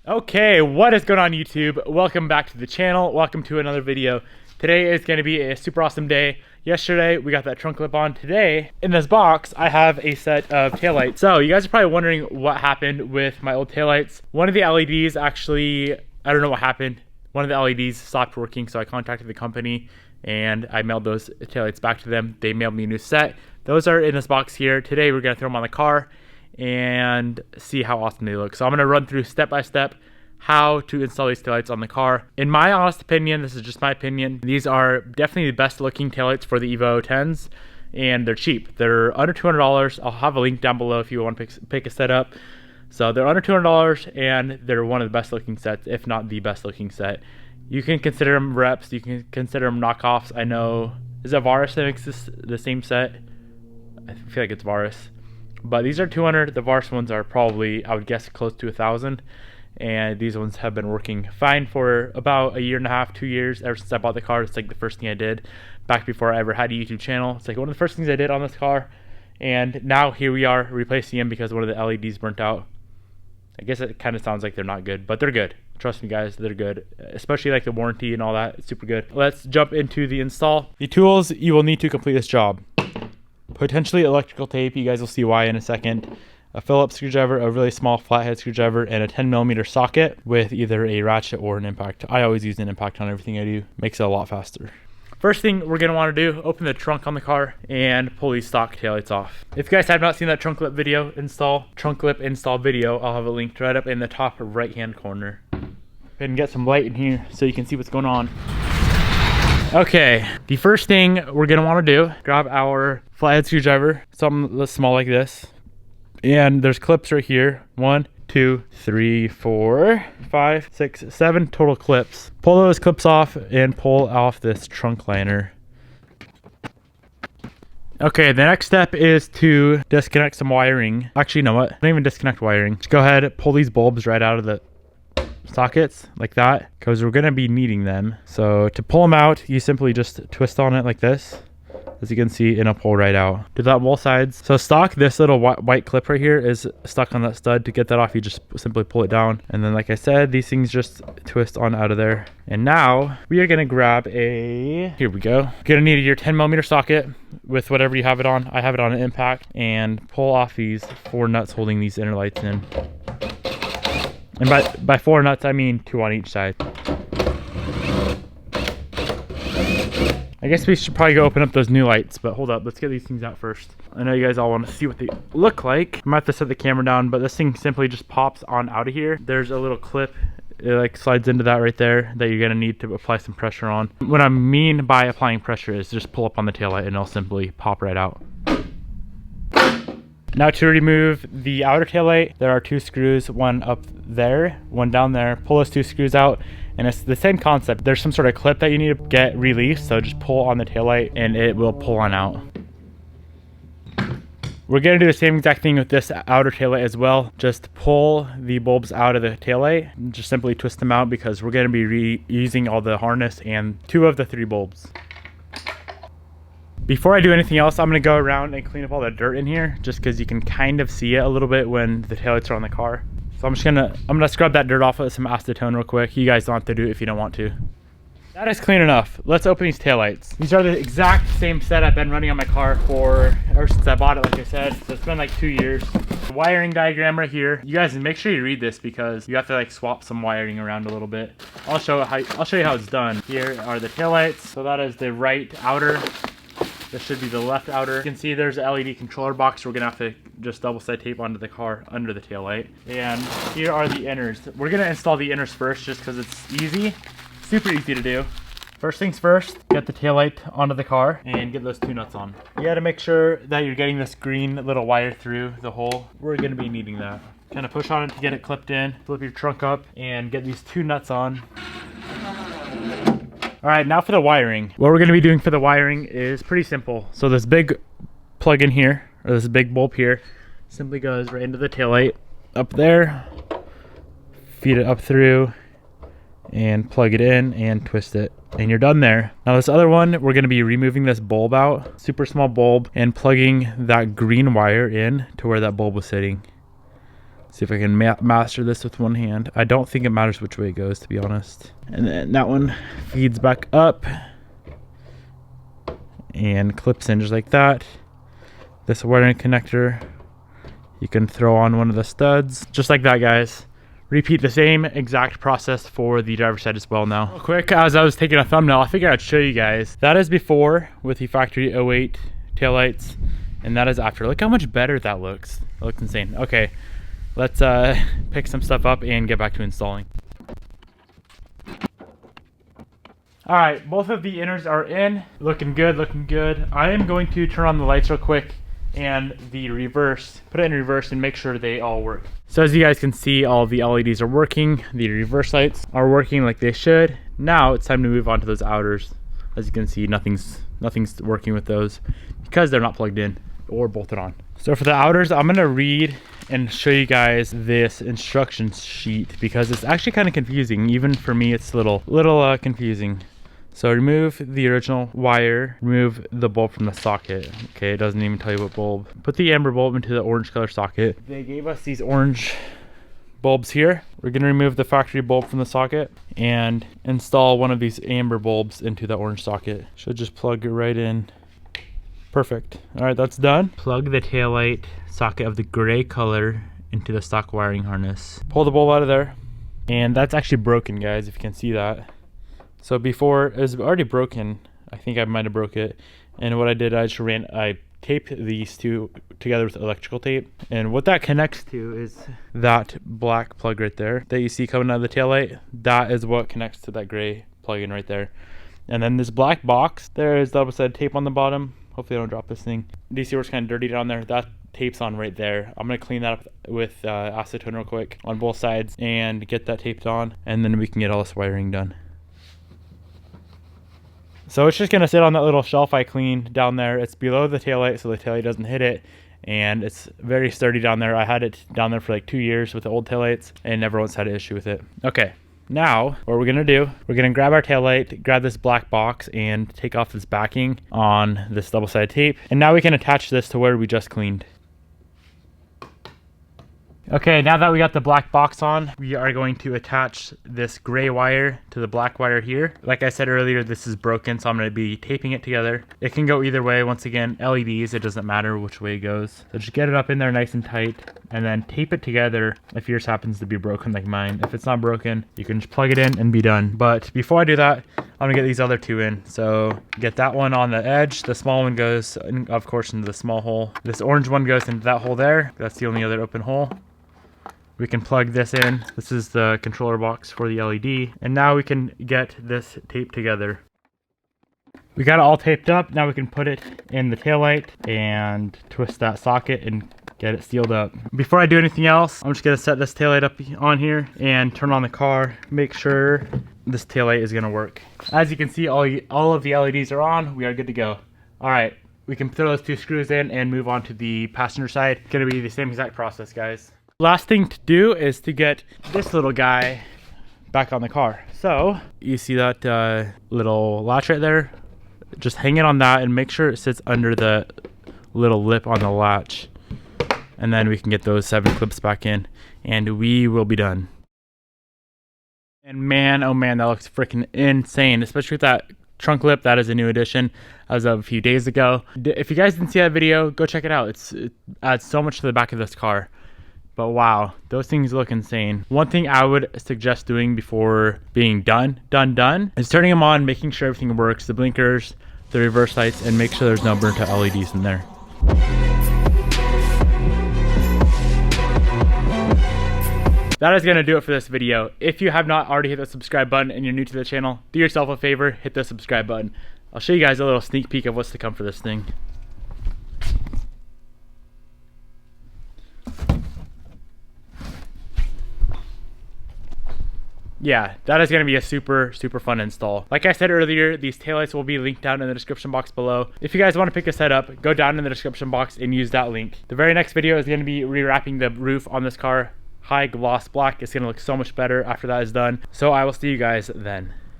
Okay, what is going on YouTube? Welcome back to the channel. Welcome to another video. Today is going to be a super awesome day. Yesterday, we got that trunk clip on. Today, in this box, I have a set of taillights. So you guys are probably wondering what happened with my old taillights. One of the LEDs actually, I don't know what happened. One of the LEDs stopped working, so I contacted the company and I mailed those taillights back to them. They mailed me a new set. Those are in this box here. Today, we're going to throw them on the car and see how awesome they look. So I'm going to run through step by step how to install these taillights on the car. In my honest opinion, this is just my opinion, these are definitely the best looking taillights for the Evo 10s, and they're cheap. They're under $200. I'll have a link down below if you want to pick a set up. So they're under $200 and they're one of the best looking sets, if not the best looking set. You can consider them reps, you can consider them knockoffs. I know, is it Varus that makes this the same set? I feel like it's Varus. But these are 200. The Varus ones are probably, I would guess, close to 1,000. And these ones have been working fine for about a year and a half, 2 years, ever since I bought the car. It's like the first thing I did back before I ever had a YouTube channel. It's like one of the first things I did on this car. And now here we are replacing them because one of the LEDs burnt out. I guess it kind of sounds like they're not good, but they're good. Trust me guys, they're good. Especially like the warranty and all that, it's super good. Let's jump into the install. The tools you will need to complete this job. Potentially electrical tape, you guys will see why in a second. A Phillips screwdriver, a really small flathead screwdriver, and a 10mm socket with either a ratchet or an impact. I always use an impact on everything I do. Makes it a lot faster. First thing we're going to want to do, open the trunk on the car and pull these stock taillights off. If you guys have not seen that trunk clip install video, I'll have a link right up in the top right hand corner. Go ahead and get some light in here so you can see what's going on. Okay, the first thing we're going to want to do, grab our flathead screwdriver, something small like this. And there's clips right here. 1, 2, 3, 4, 5, 6, 7 total clips. Pull those clips off and pull off this trunk liner. Okay, the next step is to disconnect some wiring. Actually, you know what? Don't even disconnect wiring. Just go ahead, pull these bulbs right out of the sockets like that, because we're going to be needing them. So to pull them out, you simply just twist on it like this. As you can see, and it'll pull right out. Do that on both sides. So stock, this little white clip right here is stuck on that stud. To get that off, you just simply pull it down. And then, like I said, these things just twist on out of there. And now we are gonna grab a, here we go. You're gonna need your 10mm socket with whatever you have it on. I have it on an impact. And pull off these 4 nuts holding these inner lights in. And by 4 nuts, I mean 2 on each side. I guess we should probably go open up those new lights, but hold up, let's get these things out first. I know you guys all want to see what they look like. I might have to set the camera down, but this thing simply just pops on out of here. There's a little clip, it like slides into that right there that you're gonna need to apply some pressure on. What I mean by applying pressure is just pull up on the taillight and it'll simply pop right out. Now to remove the outer taillight, there are 2 screws, one up there, one down there. Pull those 2 screws out, and it's the same concept. There's some sort of clip that you need to get released, so just pull on the taillight and it will pull on out. We're gonna do the same exact thing with this outer taillight as well. Just pull the bulbs out of the taillight, and just simply twist them out because we're gonna be reusing all the harness and 2 of the 3 bulbs. Before I do anything else, I'm gonna go around and clean up all the dirt in here, just because you can kind of see it a little bit when the taillights are on the car. So I'm gonna scrub that dirt off with some acetone real quick. You guys don't have to do it if you don't want to. That is clean enough. Let's open these taillights. These are the exact same set I've been running on my car ever since I bought it, like I said. So it's been like 2 years. The wiring diagram right here. You guys make sure you read this because you have to like swap some wiring around a little bit. I'll show you how it's done. Here are the taillights. So that is the right outer. This should be the left outer. You can see there's an LED controller box. We're gonna have to just double side tape onto the car under the taillight. And here are the inners. We're gonna install the inners first just because it's easy. Super easy to do. First things first, get the taillight onto the car and get those 2 nuts on. You gotta make sure that you're getting this green little wire through the hole. We're gonna be needing that. Kind of push on it to get it clipped in. Flip your trunk up and get these 2 nuts on. All right, now for the wiring. What we're gonna be doing for the wiring is pretty simple. So this big plug in here, or this big bulb here, simply goes right into the taillight, up there, feed it up through, and plug it in and twist it, and you're done there. Now this other one, we're gonna be removing this bulb out, super small bulb, and plugging that green wire in to where that bulb was sitting. See if I can master this with one hand. I don't think it matters which way it goes, to be honest. And then that one feeds back up and clips in just like that. This wiring connector, you can throw on one of the studs, just like that, guys. Repeat the same exact process for the driver's side as well now. Real quick, as I was taking a thumbnail, I figured I'd show you guys. That is before with the factory 08 taillights, and that is after. Look how much better that looks. It looks insane. Okay, let's pick some stuff up and get back to installing. All right, both of the inners are in. Looking good, looking good. I am going to turn on the lights real quick and the reverse, put it in reverse and make sure they all work. So as you guys can see, all the LEDs are working. The reverse lights are working like they should. Now it's time to move on to those outers. As you can see, nothing's working with those because they're not plugged in or bolted on. So for the outers, I'm gonna read and show you guys this instruction sheet because it's actually kind of confusing. Even for me, it's a little confusing. So remove the original wire, remove the bulb from the socket. Okay, it doesn't even tell you what bulb. Put the amber bulb into the orange color socket. They gave us these orange bulbs here. We're gonna remove the factory bulb from the socket and install one of these amber bulbs into the orange socket. Should just plug it right in. Perfect. All right, that's done. Plug the taillight socket of the gray color into the stock wiring harness. Pull the bulb out of there. And that's actually broken, guys, if you can see that. So before, it was already broken. I think I might have broke it. And what I did, I taped these two together with electrical tape. And what that connects to is that black plug right there that you see coming out of the taillight. That is what connects to that gray plug-in right there. And then this black box, there is double-sided tape on the bottom. Hopefully I don't drop this thing. Do you see where it's kind of dirty down there? That tape's on right there. I'm gonna clean that up with acetone real quick on both sides and get that taped on. And then we can get all this wiring done. So it's just gonna sit on that little shelf I cleaned down there. It's below the taillight so the taillight doesn't hit it. And it's very sturdy down there. I had it down there for like 2 years with the old taillights and never once had an issue with it. Okay, now what we're gonna do, we're gonna grab our taillight, grab this black box and take off this backing on this double-sided tape. And now we can attach this to where we just cleaned. Okay, now that we got the black box on, we are going to attach this gray wire to the black wire here. Like I said earlier, this is broken, so I'm going to be taping it together. It can go either way. Once again, LEDs, it doesn't matter which way it goes. So just get it up in there nice and tight, and then tape it together if yours happens to be broken like mine. If it's not broken, you can just plug it in and be done. But before I do that, I'm gonna get these other two in. So get that one on the edge. The small one goes, of course, into the small hole. This orange one goes into that hole there. That's the only other open hole. We can plug this in. This is the controller box for the LED. And now we can get this taped together. We got it all taped up. Now we can put it in the taillight and twist that socket and get it sealed up. Before I do anything else, I'm just gonna set this taillight up on here and turn on the car. Make sure this taillight is gonna work. As you can see, all of the LEDs are on. We are good to go. All right, we can throw those two screws in and move on to the passenger side. It's gonna be the same exact process, guys. Last thing to do is to get this little guy back on the car. So you see that little latch right there? Just hang it on that and make sure it sits under the little lip on the latch. And then we can get those 7 clips back in and we will be done. And man, oh man, that looks freaking insane, especially with that trunk lip. That is a new addition as of a few days ago. If you guys didn't see that video, go check it out. It adds so much to the back of this car. But wow, those things look insane. One thing I would suggest doing before being done, is turning them on, making sure everything works, the blinkers, the reverse lights, and make sure there's no burnt out LEDs in there. That is going to do it for this video. If you have not already hit the subscribe button and you're new to the channel, do yourself a favor, hit the subscribe button. I'll show you guys a little sneak peek of what's to come for this thing. Yeah, that is going to be a super fun install. Like I said earlier, these taillights will be linked down in the description box below. If you guys want to pick a set up, go down in the description box and use that link. The very next video is going to be rewrapping the roof on this car. High gloss black. It's going to look so much better after that is done. So I will see you guys then.